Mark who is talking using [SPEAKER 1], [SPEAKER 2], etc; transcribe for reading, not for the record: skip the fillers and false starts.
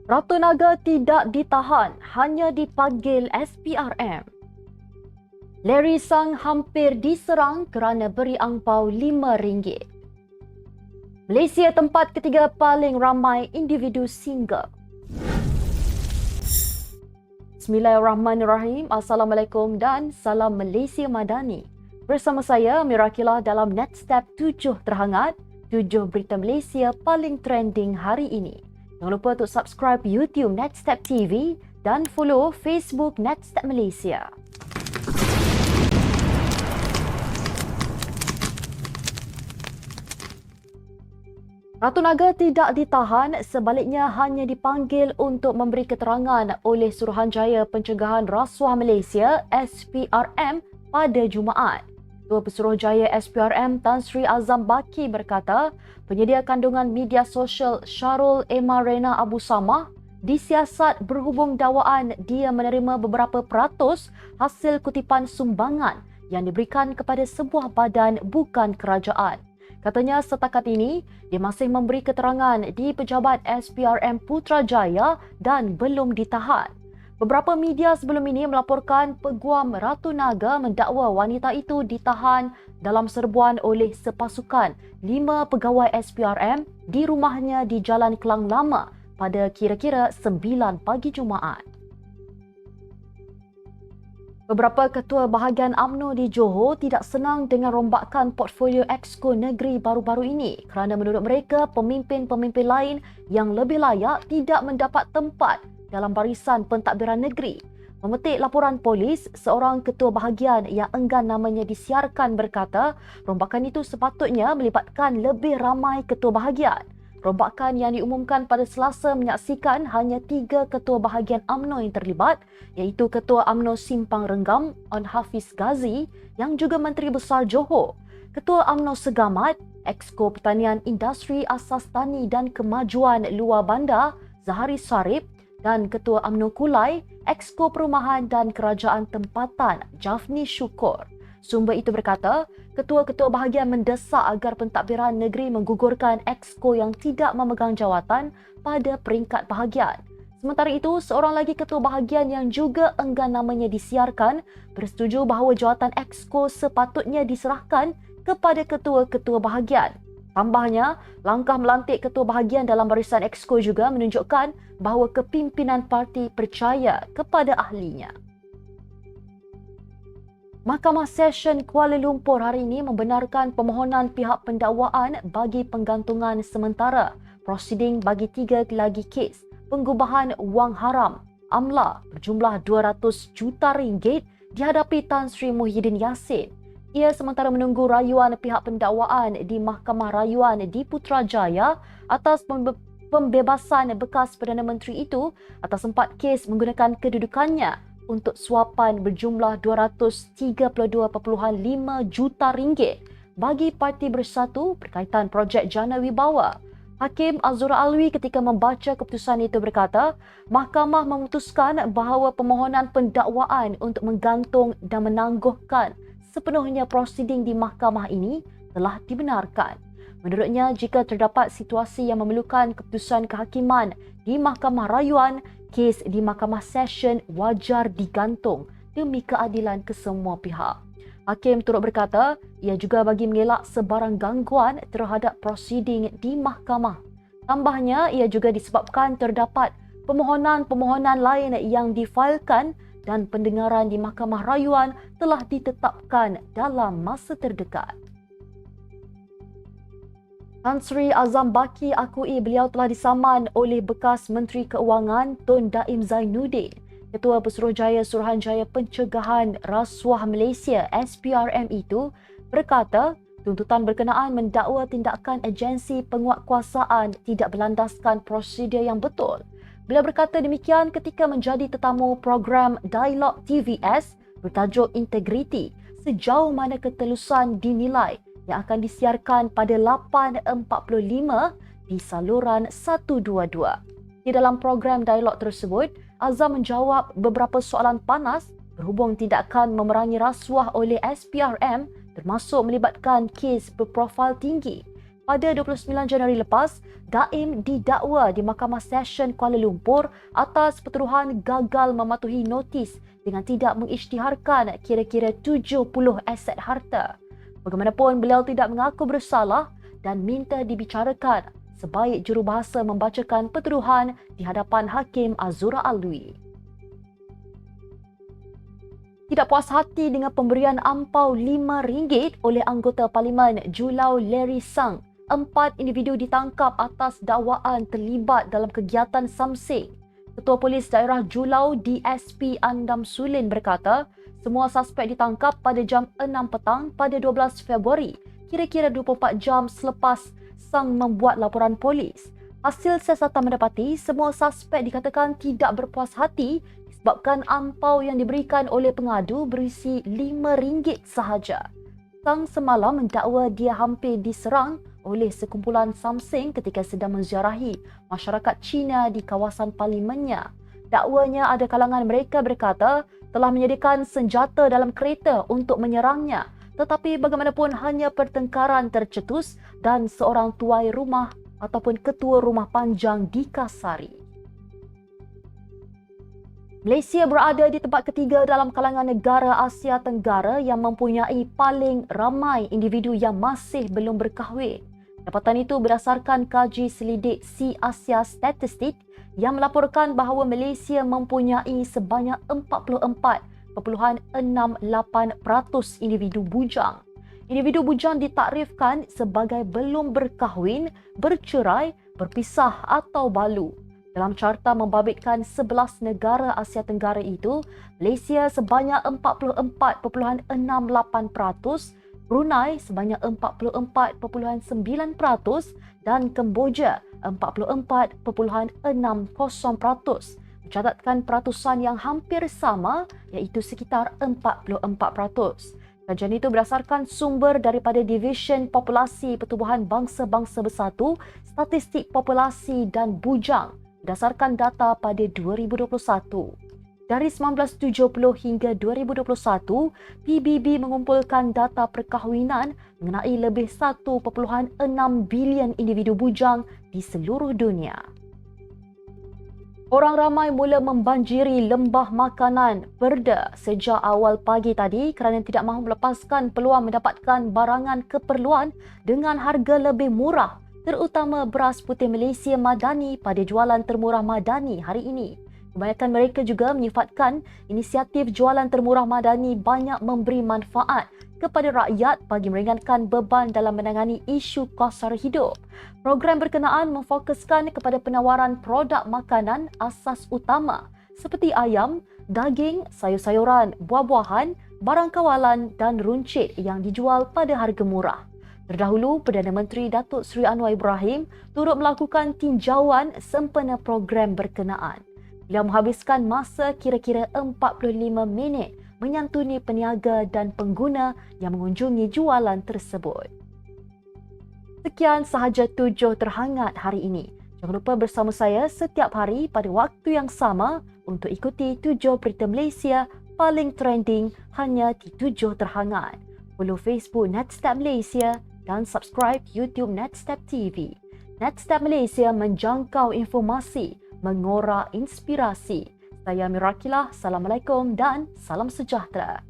[SPEAKER 1] Ratu Naga tidak ditahan, hanya dipanggil SPRM. Larry Sang hampir diserang kerana beri angpau RM5. Malaysia tempat ketiga paling ramai individu single. Bismillahirrahmanirrahim. Assalamualaikum dan salam Malaysia Madani. Bersama saya Mira Akilah dalam Netstep 7 terhangat, 7 berita Malaysia paling trending hari ini. Jangan lupa untuk subscribe YouTube Netstep TV dan follow Facebook Netstep Malaysia. Ratu Naga tidak ditahan, sebaliknya hanya dipanggil untuk memberi keterangan oleh Suruhanjaya Pencegahan Rasuah Malaysia SPRM pada Jumaat. Ketua Pesuruhjaya SPRM Tan Sri Azam Baki berkata, penyedia kandungan media sosial Syarul Emma Rena Abu Samah disiasat berhubung dakwaan dia menerima beberapa peratus hasil kutipan sumbangan yang diberikan kepada sebuah badan bukan kerajaan. Katanya setakat ini, dia masih memberi keterangan di pejabat SPRM Putrajaya dan belum ditahan. Beberapa media sebelum ini melaporkan Peguam Ratu Naga mendakwa wanita itu ditahan dalam serbuan oleh sepasukan 5 pegawai SPRM di rumahnya di Jalan Kelang Lama pada kira-kira 9 pagi Jumaat. Beberapa ketua bahagian UMNO di Johor tidak senang dengan rombakan portfolio Exco negeri baru-baru ini kerana menurut mereka pemimpin-pemimpin lain yang lebih layak tidak mendapat tempat dalam barisan pentadbiran negeri. Memetik laporan polis, seorang ketua bahagian yang enggan namanya disiarkan berkata, rombakan itu sepatutnya melibatkan lebih ramai ketua bahagian. Rombakan yang diumumkan pada Selasa menyaksikan hanya 3 ketua bahagian UMNO yang terlibat, iaitu Ketua UMNO Simpang Renggam, On Hafiz Ghazi, yang juga Menteri Besar Johor, Ketua UMNO Segamat, Exco Pertanian Industri Asas Tani dan Kemajuan Luar Bandar, Zahari Sarip, dan Ketua UMNO Kulai, Exco Perumahan dan Kerajaan Tempatan, Jafni Syukur. Sumber itu berkata, ketua-ketua bahagian mendesak agar pentadbiran negeri menggugurkan Exco yang tidak memegang jawatan pada peringkat bahagian. Sementara itu, seorang lagi ketua bahagian yang juga enggan namanya disiarkan bersetuju bahawa jawatan Exco sepatutnya diserahkan kepada ketua-ketua bahagian. Tambahnya, langkah melantik ketua bahagian dalam barisan Exco juga menunjukkan bahawa kepimpinan parti percaya kepada ahlinya. Mahkamah Session Kuala Lumpur hari ini membenarkan permohonan pihak pendakwaan bagi penggantungan sementara prosiding bagi 3 lagi kes pengubahan wang haram amla berjumlah 200 juta ringgit dihadapi Tan Sri Muhyiddin Yassin. Ia sementara menunggu rayuan pihak pendakwaan di Mahkamah Rayuan di Putrajaya atas pembebasan bekas Perdana Menteri itu atas 4 kes menggunakan kedudukannya untuk suapan berjumlah 232.5 juta ringgit bagi Parti Bersatu berkaitan projek Jana Wibawa. Hakim Azura Alwi ketika membaca keputusan itu berkata, Mahkamah memutuskan bahawa permohonan pendakwaan untuk menggantung dan menangguhkan sepenuhnya prosiding di mahkamah ini telah dibenarkan. Menurutnya, jika terdapat situasi yang memerlukan keputusan kehakiman di Mahkamah Rayuan, kes di Mahkamah Session wajar digantung demi keadilan kesemua pihak. Hakim turut berkata, ia juga bagi mengelak sebarang gangguan terhadap prosiding di mahkamah. Tambahnya, ia juga disebabkan terdapat permohonan-permohonan lain yang difailkan dan pendengaran di Mahkamah Rayuan telah ditetapkan dalam masa terdekat. Tan Sri Azam Baki akui beliau telah disaman oleh bekas Menteri Keuangan Tun Daim Zainuddin. Ketua Pesuruhjaya Suruhanjaya Pencegahan Rasuah Malaysia SPRM itu berkata, tuntutan berkenaan mendakwa tindakan agensi penguatkuasaan tidak berlandaskan prosedur yang betul. Beliau berkata demikian ketika menjadi tetamu program Dialog TVS bertajuk Integriti, sejauh mana ketelusan dinilai yang akan disiarkan pada 8.45 di saluran 122. Di dalam program dialog tersebut, Azam menjawab beberapa soalan panas berhubung tindakan memerangi rasuah oleh SPRM termasuk melibatkan kes berprofil tinggi. Pada 29 Januari lepas, Daim didakwa di Mahkamah Session Kuala Lumpur atas pertuduhan gagal mematuhi notis dengan tidak mengisytiharkan kira-kira 70 aset harta. Bagaimanapun, beliau tidak mengaku bersalah dan minta dibicarakan sebaik jurubahasa membacakan pertuduhan di hadapan Hakim Azura Alwi. Tidak puas hati dengan pemberian ampau RM5 oleh anggota Parlimen Julau Larry Sang, 4 individu ditangkap atas dakwaan terlibat dalam kegiatan Samseng. Ketua Polis Daerah Julau DSP Andam Sulin berkata, semua suspek ditangkap pada jam 6 petang pada 12 Februari, kira-kira 24 jam selepas Sang membuat laporan polis. Hasil siasatan mendapati semua suspek dikatakan tidak berpuas hati disebabkan ampau yang diberikan oleh pengadu berisi RM5 sahaja. Sang semalam mendakwa dia hampir diserang oleh sekumpulan Samseng ketika sedang menziarahi masyarakat Cina di kawasan parlimennya. Dakwanya ada kalangan mereka berkata telah menyediakan senjata dalam kereta untuk menyerangnya, tetapi bagaimanapun hanya pertengkaran tercetus dan seorang tuai rumah ataupun ketua rumah panjang dikasari. Malaysia berada di tempat ketiga dalam kalangan negara Asia Tenggara yang mempunyai paling ramai individu yang masih belum berkahwin. Dapatan itu berdasarkan kaji selidik Sea Asia Statistik yang melaporkan bahawa Malaysia mempunyai sebanyak 44.68% individu bujang. Individu bujang ditakrifkan sebagai belum berkahwin, bercerai, berpisah atau balu. Dalam carta membabitkan 11 negara Asia Tenggara itu, Malaysia sebanyak 44.68%, Brunei sebanyak 44.9% dan Kemboja 44.60%. Mencatatkan peratusan yang hampir sama iaitu sekitar 44%. Kajian itu berdasarkan sumber daripada Division Populasi Pertubuhan Bangsa-Bangsa Bersatu, Statistik Populasi dan Bujang berdasarkan data pada 2021. Dari 1970 hingga 2021, PBB mengumpulkan data perkahwinan mengenai lebih 1.6 bilion individu bujang di seluruh dunia. Orang ramai mula membanjiri lembah makanan Perda sejak awal pagi tadi kerana tidak mahu melepaskan peluang mendapatkan barangan keperluan dengan harga lebih murah, terutama beras putih Malaysia Madani pada jualan termurah Madani hari ini. Kebanyakan mereka juga menyifatkan inisiatif jualan termurah Madani banyak memberi manfaat kepada rakyat bagi meringankan beban dalam menangani isu kos sara hidup. Program berkenaan memfokuskan kepada penawaran produk makanan asas utama seperti ayam, daging, sayur-sayuran, buah-buahan, barang kawalan dan runcit yang dijual pada harga murah. Terdahulu, Perdana Menteri Datuk Seri Anwar Ibrahim turut melakukan tinjauan sempena program berkenaan. Beliau menghabiskan masa kira-kira 45 minit menyantuni peniaga dan pengguna yang mengunjungi jualan tersebut. Sekian sahaja 7 terhangat hari ini. Jangan lupa bersama saya setiap hari pada waktu yang sama untuk ikuti 7 berita Malaysia paling trending hanya di 7 terhangat. Follow Facebook Netstep Malaysia dan subscribe YouTube Netstep TV. Netstep Malaysia menjangkau informasi, mengorak inspirasi. Saya Mirakilah, Assalamualaikum dan salam sejahtera.